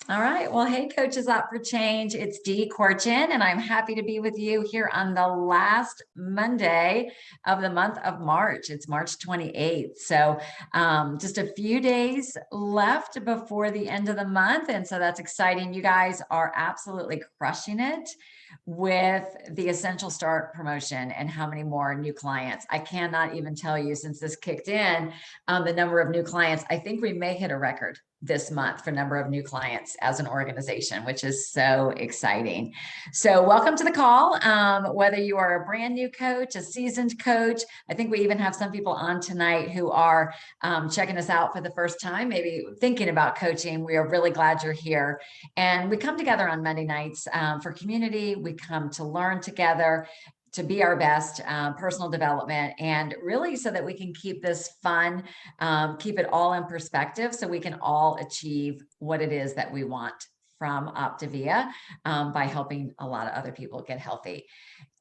All right. Well, hey, Coaches Up for Change. It's Dee Corchin, and I'm happy to be with you here on the last Monday of the month of March. It's March 28th. So just a few days left before the end of the month. And so that's exciting. You guys are absolutely crushing it with the Essential Start promotion and how many more new clients. I cannot even tell you since this kicked in the number of new clients. I think we may hit a record this month for number of new clients as an organization, which is so exciting. So welcome to the call. Whether you are a brand new coach, a seasoned coach, I think we even have some people on tonight who are checking us out for the first time, maybe thinking about coaching. We are really glad you're here. And we come together on Monday nights for community. We come to learn together, to be our best, personal development, and really so that we can keep this fun, keep it all in perspective so we can all achieve what it is that we want from Optavia by helping a lot of other people get healthy.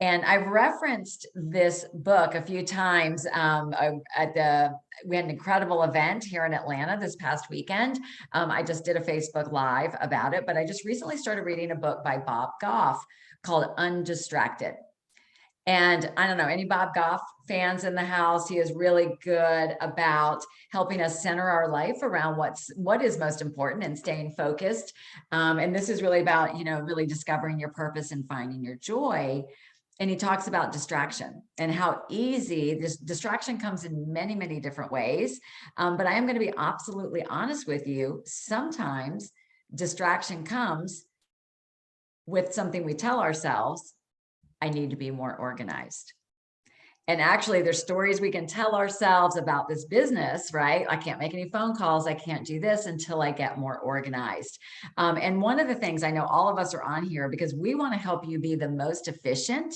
And I've referenced this book a few times we had an incredible event here in Atlanta this past weekend. I just did a Facebook Live about it, but I just recently started reading a book by Bob Goff called Undistracted. And I don't know, any Bob Goff fans in the house? He is really good about helping us center our life around what is most important and staying focused. And this is really about, really discovering your purpose and finding your joy. And he talks about distraction and how easy this distraction comes in many, many different ways. But I am going to be absolutely honest with you. Sometimes distraction comes with something we tell ourselves. I need to be more organized. And actually, there's stories we can tell ourselves about this business, right? I can't make any phone calls. I can't do this until I get more organized. And one of the things I know all of us are on here because we want to help you be the most efficient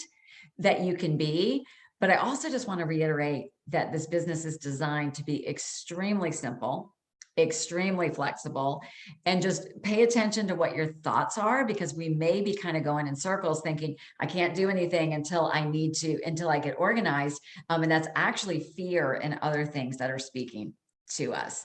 that you can be. But I also just want to reiterate that this business is designed to be extremely simple, extremely flexible, and just pay attention to what your thoughts are, because we may be kind of going in circles thinking I can't do anything until I get organized. And that's actually fear and other things that are speaking to us.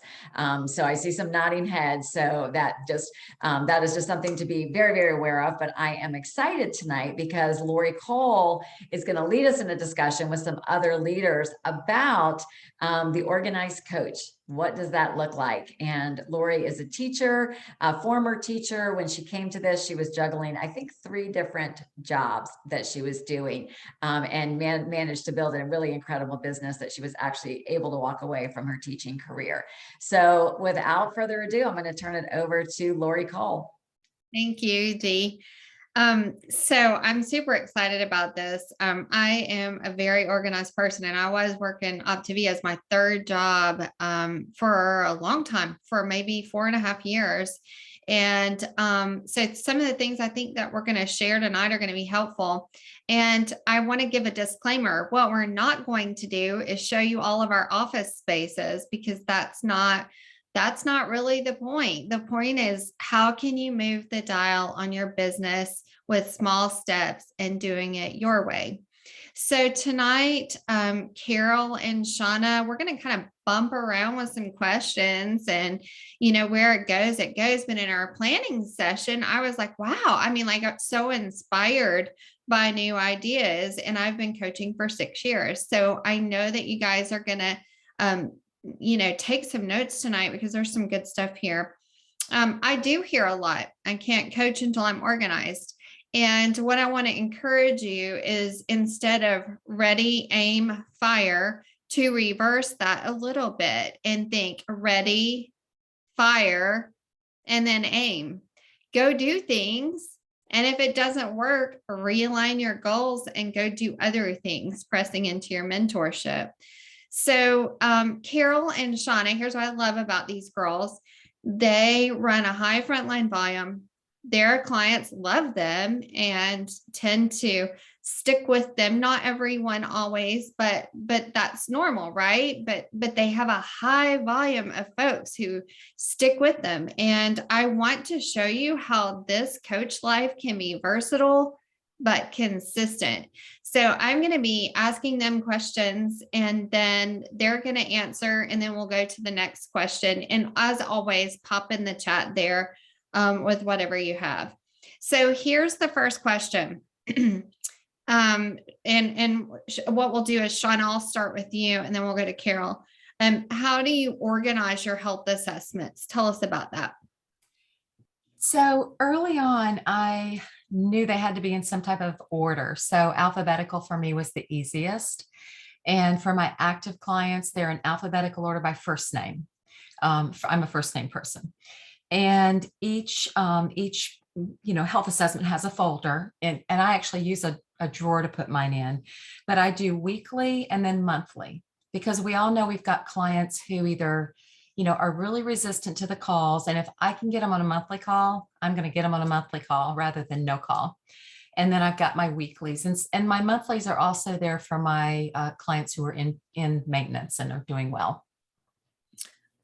So I see some nodding heads. So that is just something to be very, very aware of. But I am excited tonight because Lori Cole is going to lead us in a discussion with some other leaders about the organized coach. What does that look like? And Lori is a teacher, a former teacher. When she came to this, she was juggling, I think, 3 different jobs that she was doing, and managed to build a really incredible business that she was actually able to walk away from her teaching career. So without further ado, I'm going to turn it over to Lori Cole. Thank you, Dee. So I'm super excited about this. I am a very organized person, and I was working Optavia as my 3rd job for a long time, for maybe 4.5 years. And so some of the things I think that we're going to share tonight are going to be helpful. And I want to give a disclaimer. What we're not going to do is show you all of our office spaces, because that's not really the point. The point is, how can you move the dial on your business with small steps and doing it your way? So tonight, Carol and Shauna, we're going to kind of bump around with some questions, and where it goes. But in our planning session, I was like, wow, I got so inspired by new ideas, and I've been coaching for 6 years. So I know that you guys are going to, take some notes tonight, because there's some good stuff here. I do hear a lot. I can't coach until I'm organized. And what I want to encourage you is, instead of ready, aim, fire, to reverse that a little bit and think ready, fire, and then aim. Go do things. And if it doesn't work, realign your goals and go do other things, pressing into your mentorship. So Carol and Shauna, here's what I love about these girls. They run a high frontline volume. Their clients love them and tend to stick with them. Not everyone always, but that's normal, right? But they have a high volume of folks who stick with them. And I want to show you how this coach life can be versatile but consistent. So I'm going to be asking them questions, and then they're going to answer, and then we'll go to the next question. And as always, pop in the chat there with whatever you have. So here's the first question. And what we'll do is, Shauna, I'll start with you and then we'll go to Carol. How do you organize your health assessments? Tell us about that. So early on, I knew they had to be in some type of order. So alphabetical for me was the easiest. And for my active clients, they're in alphabetical order by first name. I'm a first name person. And each health assessment has a folder, and I actually use a drawer to put mine in, but I do weekly and then monthly, because we all know we've got clients who either are really resistant to the calls. And if I can get them on a monthly call, I'm going to get them on a monthly call rather than no call. And then I've got my weeklies, and my monthlies are also there for my clients who are in maintenance and are doing well.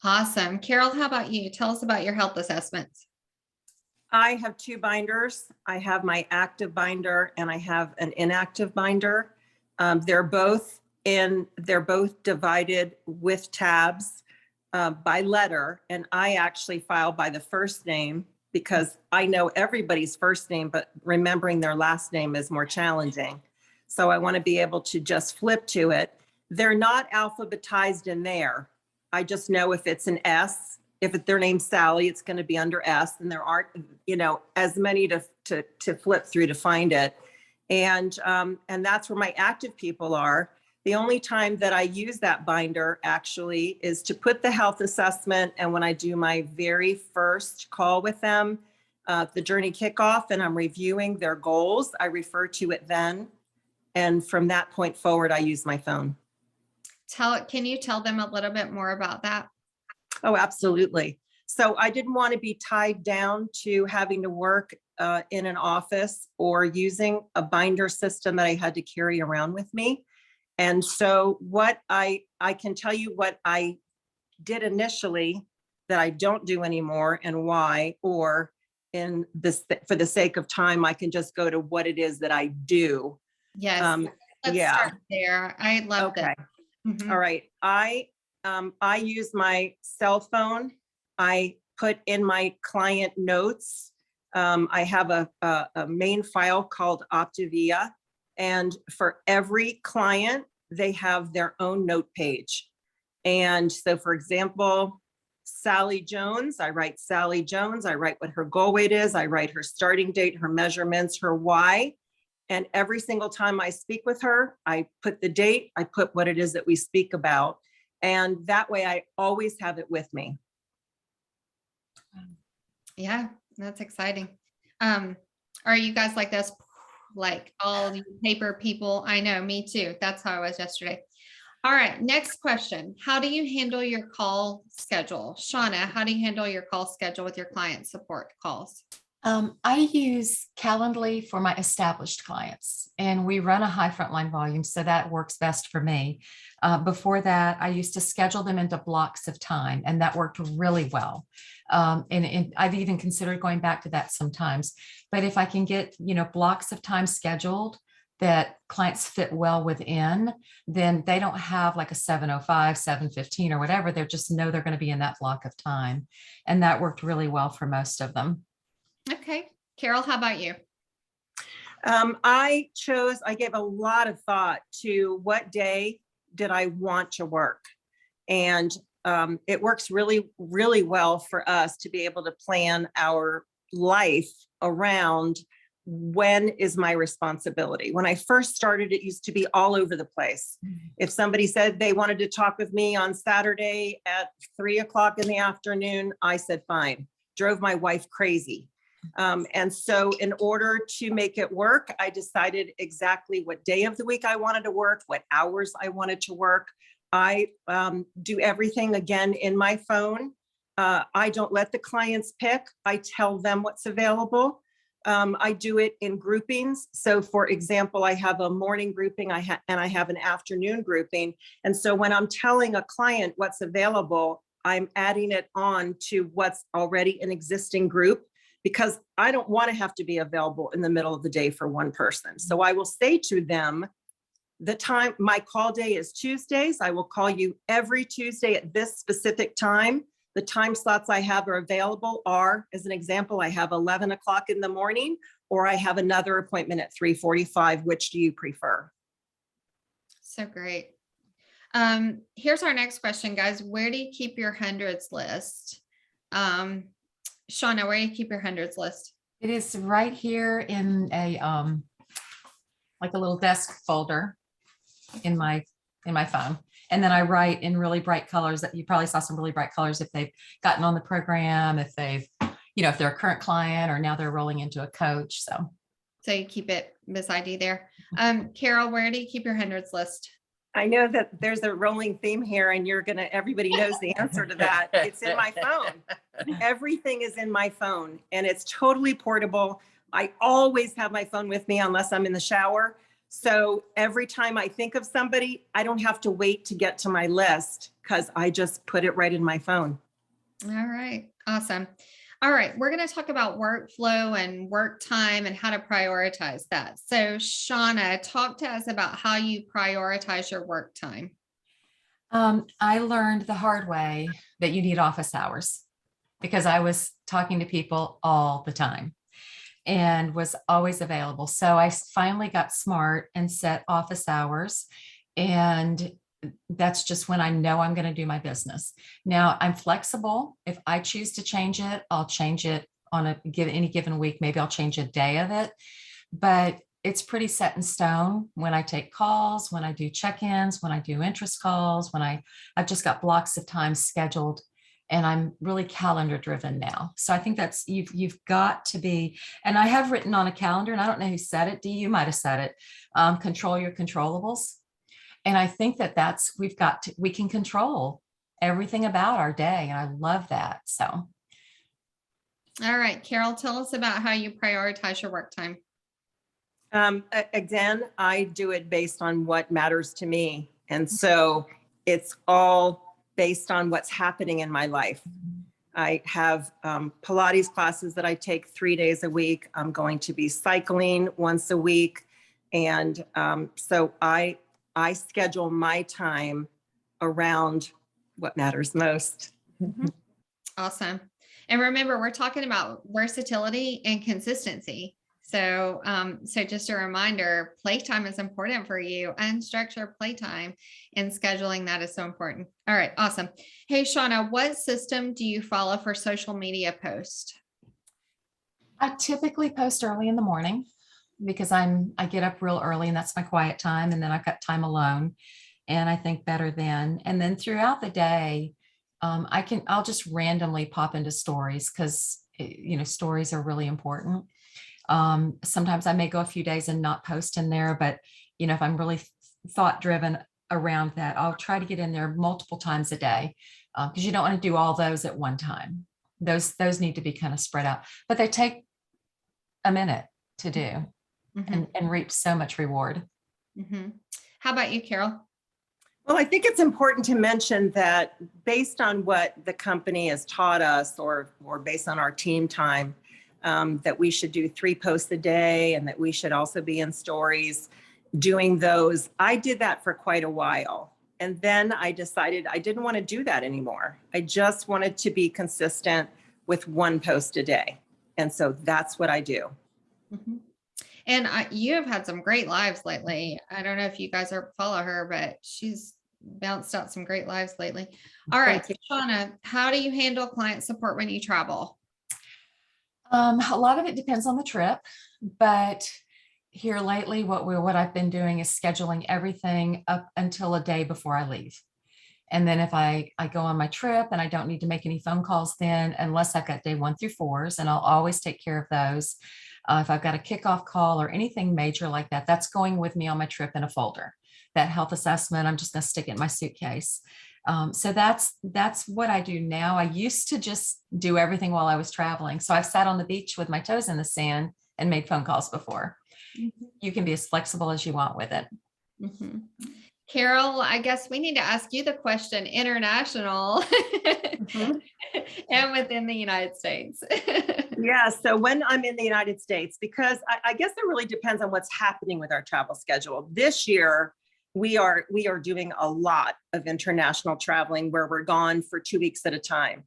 Awesome. Carol, how about you? Tell us about your health assessments. I have two binders. I have my active binder and I have an inactive binder. They're both divided with tabs by letter, and I actually file by the first name because I know everybody's first name, but remembering their last name is more challenging. So I want to be able to just flip to it. They're not alphabetized in there. I just know if it's an S, if their name's Sally, it's going to be under S, and there aren't, as many to flip through to find it. And that's where my active people are. The only time that I use that binder actually is to put the health assessment. And when I do my very first call with them, the journey kickoff, and I'm reviewing their goals, I refer to it then. And from that point forward, I use my phone. Can you tell them a little bit more about that? Oh, absolutely. So I didn't want to be tied down to having to work in an office or using a binder system that I had to carry around with me. And so what I can tell you what I did initially that I don't do anymore and why, or in this, for the sake of time, I can just go to what it is that I do. Yes. Let's start there. I love that. Mm-hmm. All right. I use my cell phone. I put in my client notes. I have a main file called Optavia, and for every client, they have their own note page. And so, for example, Sally Jones, I write Sally Jones. I write what her goal weight is. I write her starting date, her measurements, her why. And every single time I speak with her, I put the date, I put what it is that we speak about. And that way I always have it with me. Yeah, that's exciting. Are you guys like this? Like all the paper people? I know, me too. That's how I was yesterday. All right, next question. How do you handle your call schedule? Shauna, how do you handle your call schedule with your client support calls? I use Calendly for my established clients, and we run a high frontline volume, so that works best for me. Before that, I used to schedule them into blocks of time, and that worked really well. And I've even considered going back to that sometimes. But if I can get, blocks of time scheduled that clients fit well within, then they don't have like a 7:05, 7:15 or whatever. They just know they're going to be in that block of time. And that worked really well for most of them. Okay. Carol, how about you? I gave a lot of thought to what day did I want to work. And it works really, really well for us to be able to plan our life around when is my responsibility. When I first started, it used to be all over the place. If somebody said they wanted to talk with me on Saturday at 3:00 in the afternoon, I said, fine. Drove my wife crazy. And so in order to make it work, I decided exactly what day of the week I wanted to work, what hours I wanted to work. I do everything again in my phone. I don't let the clients pick. I tell them what's available. I do it in groupings. So for example, I have a morning grouping and I have an afternoon grouping. And so when I'm telling a client what's available, I'm adding it on to what's already an existing group, because I don't want to have to be available in the middle of the day for one person. So I will say to them, the time, my call day is Tuesdays. I will call you every Tuesday at this specific time. The time slots I have are available are, as an example, I have 11 o'clock in the morning, or I have another appointment at 3:45. Which do you prefer? So great. Here's our next question, guys. Where do you keep your hundreds list? Shauna, where do you keep your hundreds list? It is right here in a like a little desk folder in my phone. And then I write in really bright colors. That you probably saw some really bright colors if they've gotten on the program, if they've, if they're a current client or now they're rolling into a coach. So you keep it beside you there. Carol, where do you keep your hundreds list? I know that there's a rolling theme here and everybody knows the answer to that. It's in my phone. Everything is in my phone and it's totally portable. I always have my phone with me unless I'm in the shower. So every time I think of somebody, I don't have to wait to get to my list because I just put it right in my phone. All right. Awesome. All right. We're going to talk about workflow and work time and how to prioritize that. So Shauna, talk to us about how you prioritize your work time. I learned the hard way that you need office hours because I was talking to people all the time and was always available. So I finally got smart and set office hours, and that's just when I know I'm going to do my business. Now I'm flexible. If I choose to change it, I'll change it on any given week. Maybe I'll change a day of it, but it's pretty set in stone when I take calls, when I do check-ins, when I do interest calls, I've just got blocks of time scheduled, and I'm really calendar driven now. So I think that's, you've got to be, and I have written on a calendar, and I don't know who said it. Dee, you might've said it. Control your controllables. And I think we can control everything about our day. And I love that. So. All right, Carol, tell us about how you prioritize your work time. Again, I do it based on what matters to me. And so it's all based on what's happening in my life. I have Pilates classes that I take 3 days a week. I'm going to be cycling once a week. And so I schedule my time around what matters most. Awesome. And remember, we're talking about versatility and consistency. So, so just a reminder, playtime is important for you. Unstructured playtime and scheduling that is so important. All right. Awesome. Hey, Shauna, what system do you follow for social media posts? I typically post early in the morning because I get up real early and that's my quiet time. And then I've got time alone and I think better then. And then throughout the day, I'll just randomly pop into stories because, stories are really important. Sometimes I may go a few days and not post in there, but if I'm really thought driven around that, I'll try to get in there multiple times a day because you don't want to do all those at one time. Those need to be kind of spread out, but they take a minute to do and reap so much reward. How about you, Carol? Well, I think it's important to mention that based on what the company has taught us or based on our team time, that we should do 3 posts a day and that we should also be in stories doing those. I did that for quite a while. And then I decided I didn't want to do that anymore. I just wanted to be consistent with 1 post a day. And so that's what I do. And you have had some great lives lately. I don't know if you guys follow her, but she's bounced out some great lives lately. All right, Shauna, how do you handle client support when you travel? A lot of it depends on the trip, but here lately, what I've been doing is scheduling everything up until a day before I leave. And then if I go on my trip and I don't need to make any phone calls then, unless I've got day 1 through 4s, and I'll always take care of those. If I've got a kickoff call or anything major like that, that's going with me on my trip in a folder. That health assessment, I'm just going to stick it in my suitcase. So that's what I do now. I used to just do everything while I was traveling. So I've sat on the beach with my toes in the sand and made phone calls before. You can be as flexible as you want with it. Carol, I guess we need to ask you the question, international and within the United States. Yeah. So when I'm in the United States, because I guess it really depends on what's happening with our travel schedule. This year, we are doing a lot of international traveling where we're gone for 2 weeks at a time.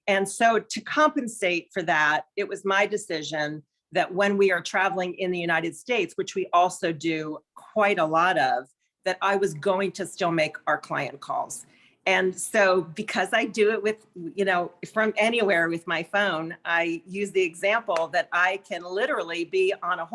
And so to compensate for that, it was my decision that when we are traveling in the United States, which we also do quite a lot of, that I was going to still make our client calls. And so because I do it with, from anywhere with my phone, I use the example that I can literally be on a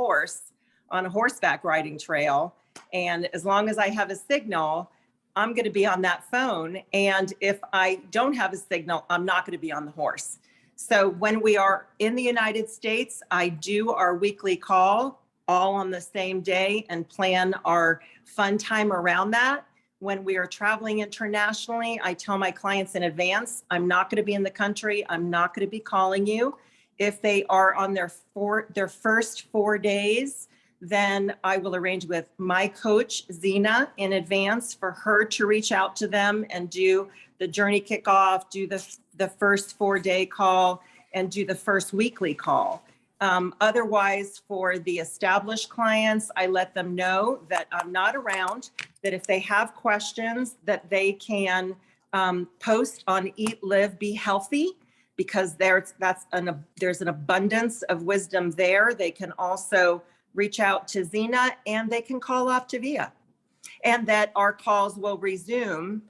horseback riding trail. And as long as I have a signal, I'm going to be on that phone. And if I don't have a signal, I'm not going to be on the horse. So when we are in the United States, I do our weekly call all on the same day and plan our fun time around that. When we are traveling internationally, I tell my clients in advance, I'm not going to be in the country. I'm not going to be calling you. If they are on their first 4 days, then I will arrange with my coach, Zena, in advance for her to reach out to them and do the journey kickoff, do the first 4-day call, and do the first weekly call. Otherwise, for the established clients, I let them know that I'm not around, that if they have questions, that they can post on Eat, Live, Be Healthy, because there's an abundance of wisdom there. They can also reach out to Zena, and they can call Optavia, and that our calls will resume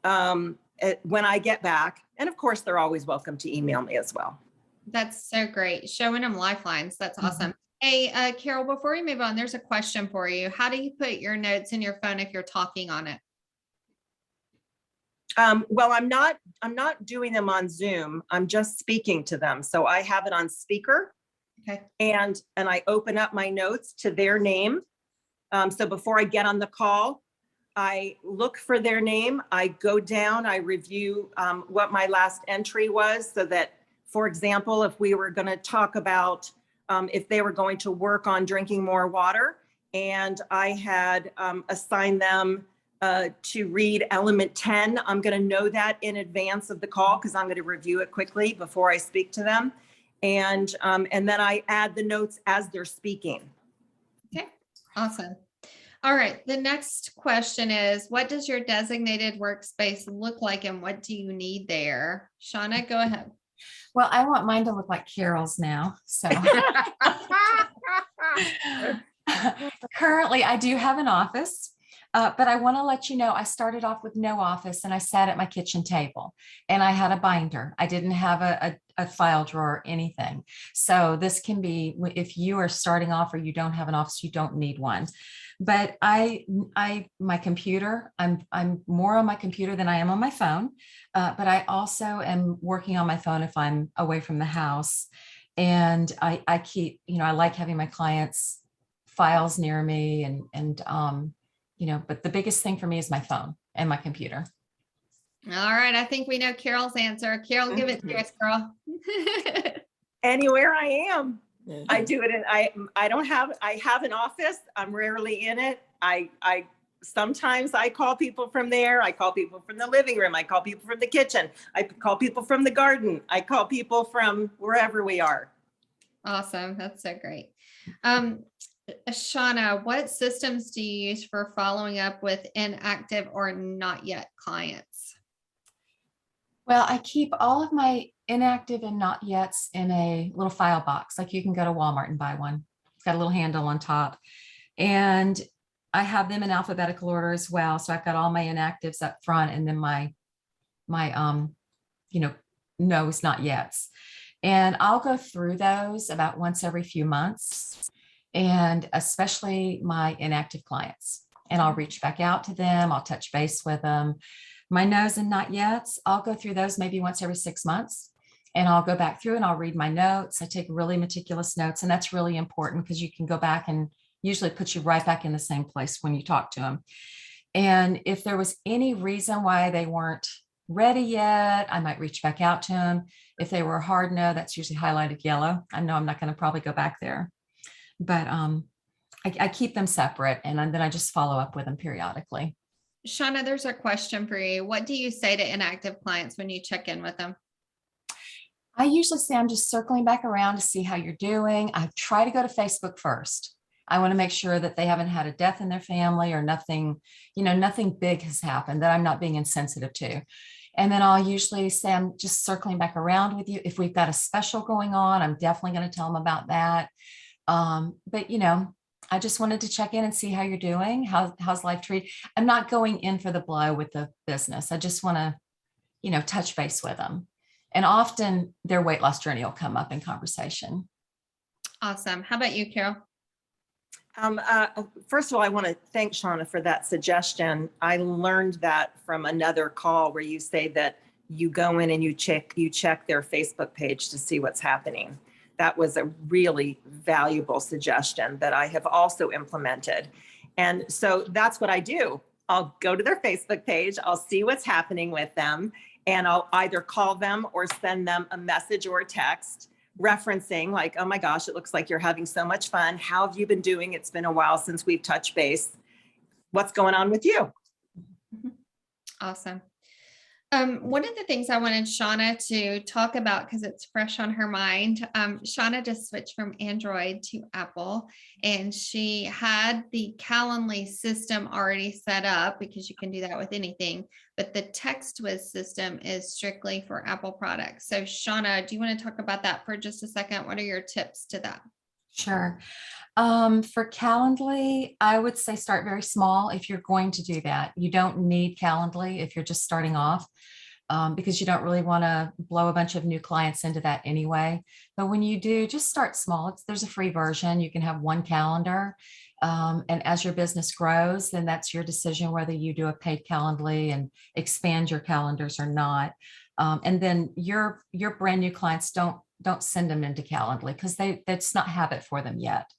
when I get back. And of course, they're always welcome to email me as well. That's so great. Showing them lifelines. That's awesome. Hey, Carol, before we move on, there's a question for you. How do you put your notes in your phone if you're talking on it? Well, I'm not doing them on Zoom. I'm just speaking to them. So I have it on speaker. Okay. And I open up my notes to their name. So before I get on the call, I look for their name. I go down, I review what my last entry was, so that, for example, if we were going to talk about if they were going to work on drinking more water, and I had assigned them to read element 10, I'm going to know that in advance of the call because I'm going to review it quickly before I speak to them. And then I add the notes as they're speaking. Okay, awesome. All right, the next question is, what does your designated workspace look like and what do you need there? Shauna, go ahead. Well, I want mine to look like Carol's now. So currently I do have an office. But I want to let you know, I started off with no office and I sat at my kitchen table and I had a binder. I didn't have a file drawer or anything. So this can be, if you are starting off or you don't have an office, you don't need one. But my computer, I'm more on my computer than I am on my phone. But I also am working on my phone if I'm away from the house. And I keep, I like having my clients' files near me but the biggest thing for me is my phone and my computer. All right. I think we know Carol's answer. Carol, give it to us, girl. Anywhere I am. I do it. I have an office. I'm rarely in it. Sometimes I call people from there. I call people from the living room. I call people from the kitchen. I call people from the garden. I call people from wherever we are. Awesome. That's so great. Shauna, what systems do you use for following up with inactive or not yet clients? Well, I keep all of my inactive and not yets in a little file box. Like you can go to Walmart and buy one. It's got a little handle on top. And I have them in alphabetical order as well. So I've got all my inactives up front and then my no's, not yets. And I'll go through those about once every few months, and especially my inactive clients. And I'll reach back out to them. I'll touch base with them. My no's and not yets, I'll go through those maybe once every 6 months. And I'll go back through and I'll read my notes. I take really meticulous notes. And that's really important because you can go back and usually put you right back in the same place when you talk to them. And if there was any reason why they weren't ready yet, I might reach back out to them. If they were a hard no, that's usually highlighted yellow. I know I'm not going to probably go back there. But I keep them separate and then I just follow up with them periodically. Shauna, there's a question for you. What do you say to inactive clients when you check in with them? I usually say I'm just circling back around to see how you're doing. I try to go to Facebook first. I want to make sure that they haven't had a death in their family or nothing, nothing big has happened that I'm not being insensitive to. And then I'll usually say, I'm just circling back around with you. If we've got a special going on, I'm definitely going to tell them about that. But I just wanted to check in and see how you're doing. How's life treat? I'm not going in for the blow with the business. I just want to, touch base with them. And often their weight loss journey will come up in conversation. Awesome. How about you, Carol? First of all, I want to thank Shauna for that suggestion. I learned that from another call where you say that you go in and you check their Facebook page to see what's happening. That was a really valuable suggestion that I have also implemented. And so that's what I do. I'll go to their Facebook page, I'll see what's happening with them, and I'll either call them or send them a message or a text referencing like, oh my gosh, it looks like you're having so much fun. How have you been doing? It's been a while since we've touched base. What's going on with you? Awesome. One of the things I wanted Shauna to talk about, because it's fresh on her mind, Shauna just switched from Android to Apple, and she had the Calendly system already set up, because you can do that with anything, but the TextWiz system is strictly for Apple products. So Shauna, do you want to talk about that for just a second? What are your tips to that? Sure. For Calendly, I would say start very small if you're going to do that. You don't need Calendly if you're just starting off, because you don't really want to blow a bunch of new clients into that anyway. But when you do, just start small. There's a free version. You can have one calendar. And as your business grows, then that's your decision whether you do a paid Calendly and expand your calendars or not. And then your brand new clients don't send them into Calendly because that's not habit for them yet.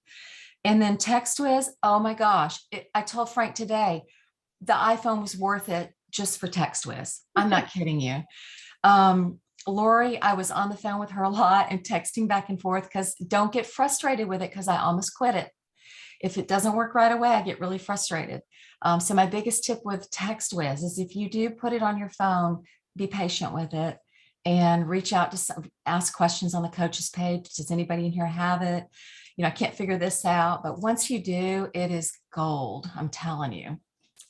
And then TextWiz, oh my gosh, I told Frank today, the iPhone was worth it just for TextWiz. I'm not kidding you. Lori, I was on the phone with her a lot and texting back and forth, because don't get frustrated with it, because I almost quit it. If it doesn't work right away, I get really frustrated. So my biggest tip with TextWiz is, if you do put it on your phone, be patient with it and reach out to ask questions on the coaches page. Does anybody in here have it? I can't figure this out. But once you do, it is gold. I'm telling you,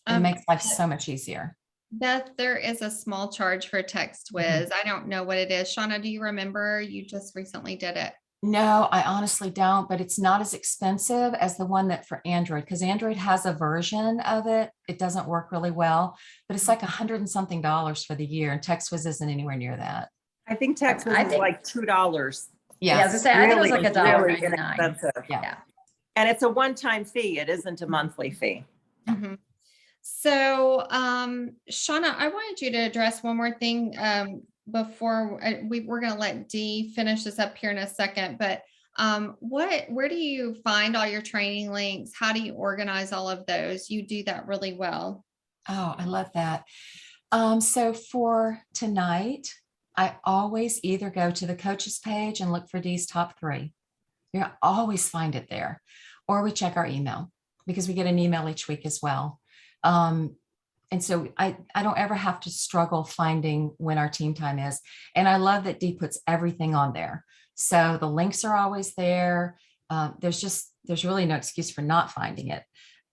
it makes life so much easier. Beth, there is a small charge for TextWiz. I don't know what it is. Shauna, do you remember? You just recently did it. No, I honestly don't, but it's not as expensive as the one that for Android, because Android has a version of it. It doesn't work really well, but it's like $100 and something for the year, and TextWiz isn't anywhere near that. I think TextWiz is like $2. Yeah, I was gonna say, I thought it was like really $1.99. inexpensive. Yeah. And it's a one-time fee. It isn't a monthly fee. Mm-hmm. So, Shauna, I wanted you to address one more thing before we're going to let Dee finish this up here in a second. But where do you find all your training links? How do you organize all of those? You do that really well. Oh, I love that. So for tonight, I always either go to the coaches page and look for Dee's top 3. You'll always find it there, or we check our email, because we get an email each week as well. And so I don't ever have to struggle finding when our team time is. And I love that Dee puts everything on there. So the links are always there. There's really no excuse for not finding it.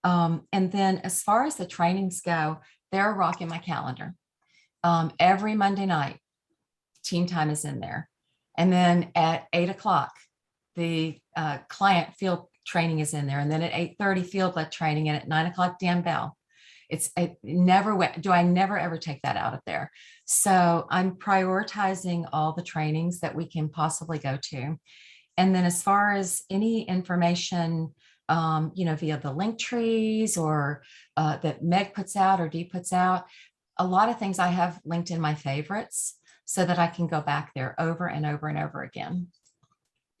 And then as far as the trainings go, they're rocking my calendar. Every Monday night, team time is in there. And then at 8:00, the client field training is in there. And then at 8:30, field led training, and at 9:00, Dan Bell. I never ever take that out of there. So I'm prioritizing all the trainings that we can possibly go to. And then as far as any information, via the link trees or that Meg puts out or Dee puts out, a lot of things I have linked in my favorites so that I can go back there over and over and over again.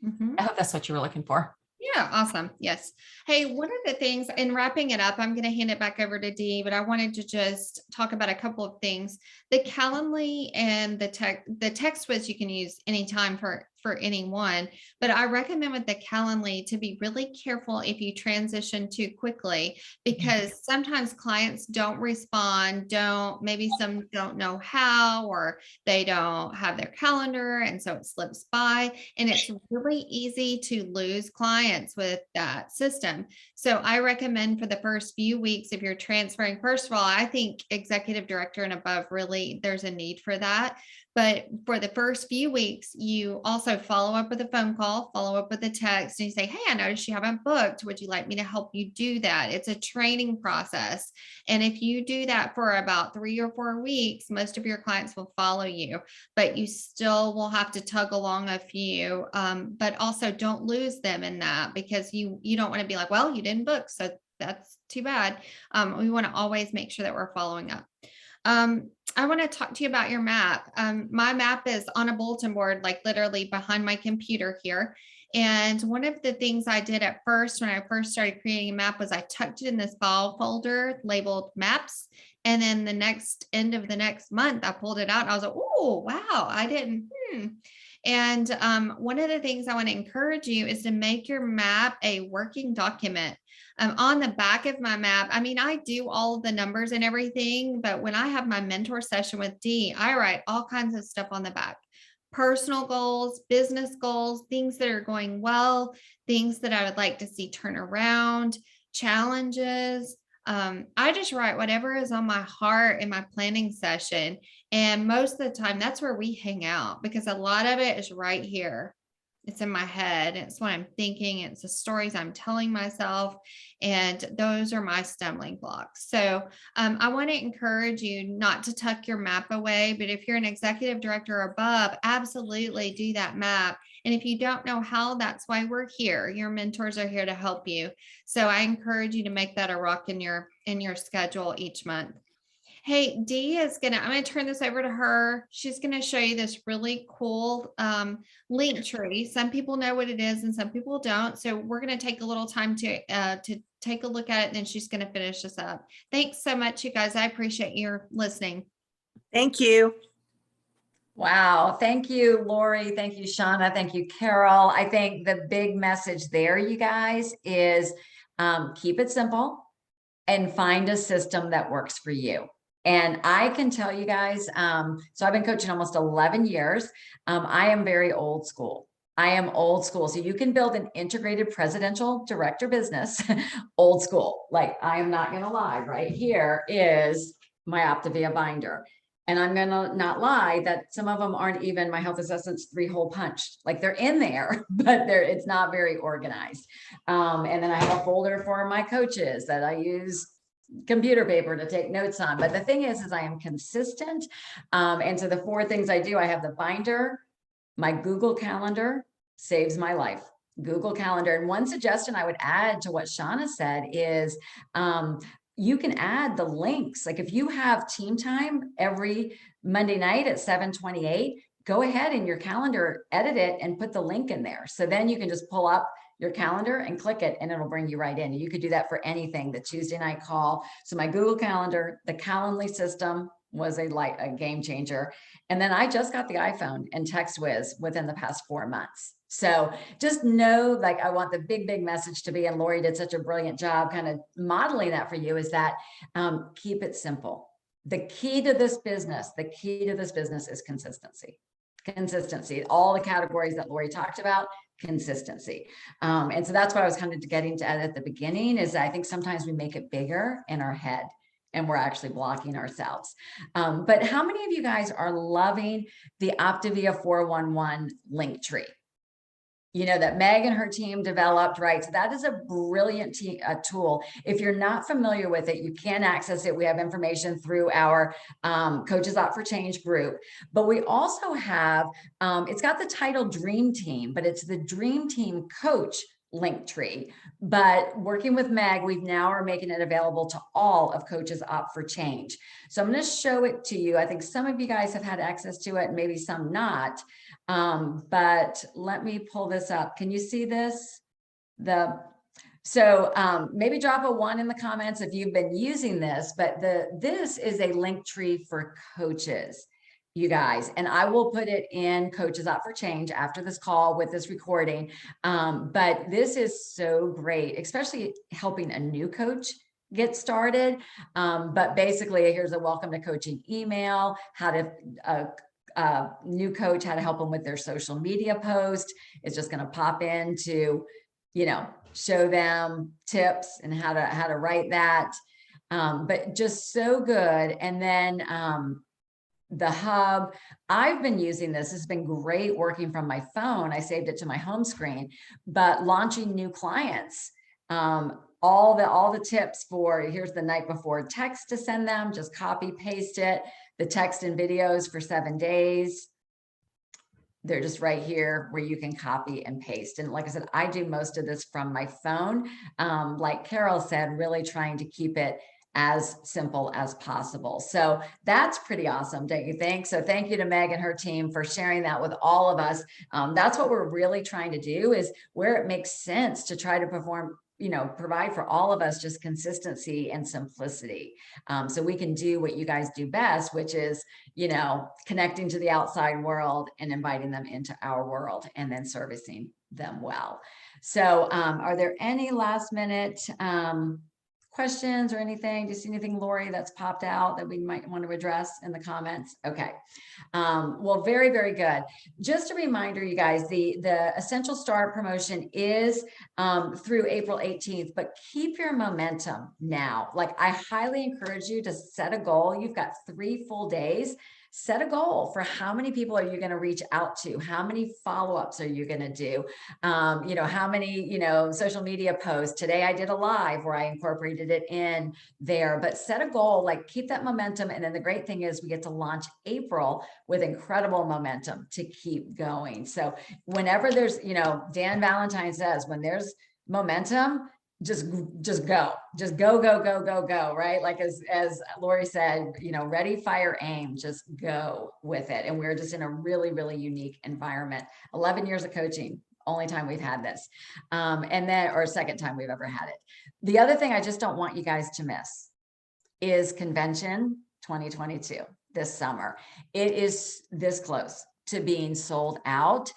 Mm-hmm. I hope that's what you were looking for. Yeah, awesome. Yes. Hey, one of the things, in wrapping it up, I'm going to hand it back over to Dee, but I wanted to just talk about a couple of things. The Calendly and the TextWiz you can use anytime for for anyone, but I recommend with the Calendly to be really careful if you transition too quickly, because sometimes clients don't respond, maybe some don't know how, or they don't have their calendar, and so it slips by, and it's really easy to lose clients with that system. So I recommend for the first few weeks, if you're transferring, first of all, I think executive director and above, really, there's a need for that. But for the first few weeks, you also follow up with a phone call, follow up with a text, and you say, hey, I noticed you haven't booked. Would you like me to help you do that? It's a training process. And if you do that for about 3 or 4 weeks, most of your clients will follow you, but you still will have to tug along a few, but also don't lose them in that, because you don't want to be like, well, you didn't book, so that's too bad. We want to always make sure that we're following up. I want to talk to you about your map. My map is on a bulletin board, like literally behind my computer here. And one of the things I did at first, when I first started creating a map, was I tucked it in this file folder labeled maps. And then the end of the next month, I pulled it out and I was like, oh, wow, I didn't. And one of the things I want to encourage you is to make your map a working document. On the back of my map, I mean, I do all of the numbers and everything, but when I have my mentor session with Dee, I write all kinds of stuff on the back. Personal goals, business goals, things that are going well, things that I would like to see turn around, challenges. I just write whatever is on my heart in my planning session. And most of the time, that's where we hang out, because a lot of it is right here. It's in my head. It's what I'm thinking. It's the stories I'm telling myself. And those are my stumbling blocks. So I want to encourage you not to tuck your map away, but if you're an executive director or above, absolutely do that map. And if you don't know how, that's why we're here. Your mentors are here to help you. So I encourage you to make that a rock in your schedule each month. Hey, Dee I'm gonna turn this over to her. She's gonna show you this really cool link tree. Some people know what it is and some people don't. So we're gonna take a little time to take a look at it, and then she's gonna finish this up. Thanks so much, you guys. I appreciate your listening. Thank you. Wow. Thank you, Lori. Thank you, Shauna. Thank you, Carol. I think the big message there, you guys, is keep it simple and find a system that works for you. And I can tell you guys, so I've been coaching almost 11 years. I am very old school. I am old school. So you can build an integrated presidential director business, old school. Like, I am not going to lie, right here is my Optavia binder. And I'm going to not lie that some of them aren't even my health assessment's 3-hole punch. Like, they're in there, but it's not very organized. And then I have a folder for my coaches that I use computer paper to take notes on. But the thing is I am consistent. And so the 4 things I do, I have the binder, my Google Calendar saves my life. Google Calendar. And one suggestion I would add to what Shauna said is, you can add the links. Like, if you have team time every Monday night at 7:28, go ahead in your calendar, edit it, and put the link in there. So then you can just pull up your calendar and click it, and it'll bring you right in. You could do that for anything, the Tuesday night call. So my Google Calendar, the Calendly system was a game changer. And then I just got the iPhone and TextWiz within the past 4 months. So just know, like, I want the big message to be, and Lori did such a brilliant job kind of modeling that for you, is that keep it simple. The key to this business is consistency. Consistency, all the categories that Lori talked about, consistency. And so that's what I was kind of getting to at the beginning, is I think sometimes we make it bigger in our head and we're actually blocking ourselves. But how many of you guys are loving the Optavia 411 link tree? You know, that Meg and her team developed, right? So that is a brilliant tool. If you're not familiar with it, you can access it. We have information through our Coaches Out for Change group, but we also have, it's got the title Dream Team, but it's the Dream Team Coach link tree. But working with Meg, we now are making it available to all of Coaches Up for Change. So I'm going to show it to you. I think some of you guys have had access to it, maybe some not. But let me pull this up. Can you see this? So maybe drop a 1 in the comments if you've been using this, but this is a link tree for coaches. you guys, and I will put it in Coaches Out for Change after this call with this recording. But this is so great, especially helping a new coach get started. But basically, here's a welcome to coaching email, how to new coach, how to help them with their social media post. It's just going to pop into, show them tips and how to write that. But just so good. And then the hub, I've been using this. It's been great working from my phone. I saved it to my home screen, but launching new clients, all the tips for, here's the night before text to send them, just copy, paste it, the text and videos for 7 days. They're just right here where you can copy and paste. And like I said, I do most of this from my phone. Like Carol said, really trying to keep it as simple as possible. So that's pretty awesome, don't you think? So thank you to Meg and her team for sharing that with all of us. That's what we're really trying to do, is where it makes sense to try to provide for all of us just consistency and simplicity. So we can do what you guys do best, which is, connecting to the outside world and inviting them into our world and then servicing them well. So are there any last minute questions or anything? Do you see anything, Lori, that's popped out that we might want to address in the comments? Okay. Well, very, very good. Just a reminder, you guys, the Essential Start promotion is through April 18th, but keep your momentum now. Like, I highly encourage you to set a goal. You've got 3 full days. Set a goal for how many people are you going to reach out to? How many follow-ups are you going to do? How many, social media posts. Today I did a live where I incorporated it in there, but set a goal, like keep that momentum. And then the great thing is we get to launch April with incredible momentum to keep going. So whenever there's, Dan Valentine says, when there's momentum, just go, right? Like as Lori said, ready, fire, aim, just go with it. And we're just in a really, really unique environment. 11 years of coaching, only time we've had this. Or second time we've ever had it. The other thing I just don't want you guys to miss is Convention 2022 this summer. It is this close to being sold out.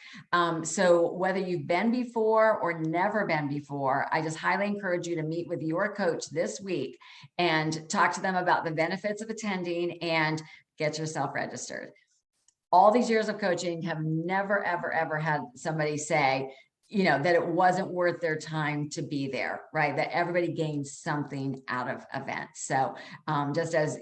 So whether you've been before or never been before, I just highly encourage you to meet with your coach this week and talk to them about the benefits of attending and get yourself registered. All these years of coaching have never, ever, ever had somebody say, that it wasn't worth their time to be there, right? That everybody gains something out of events. So just as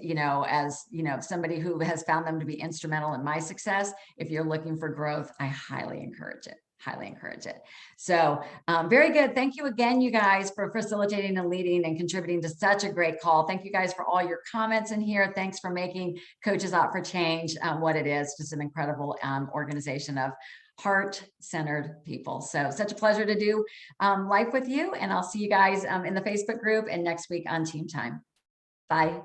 somebody who has found them to be instrumental in my success, if you're looking for growth, I highly encourage it. So very good. Thank you again, you guys, for facilitating and leading and contributing to such a great call. Thank you guys for all your comments in here. Thanks for making Coaches Out for Change what it is, just an incredible organization of heart-centered people. So such a pleasure to do life with you. And I'll see you guys in the Facebook group and next week on Team Time. Bye.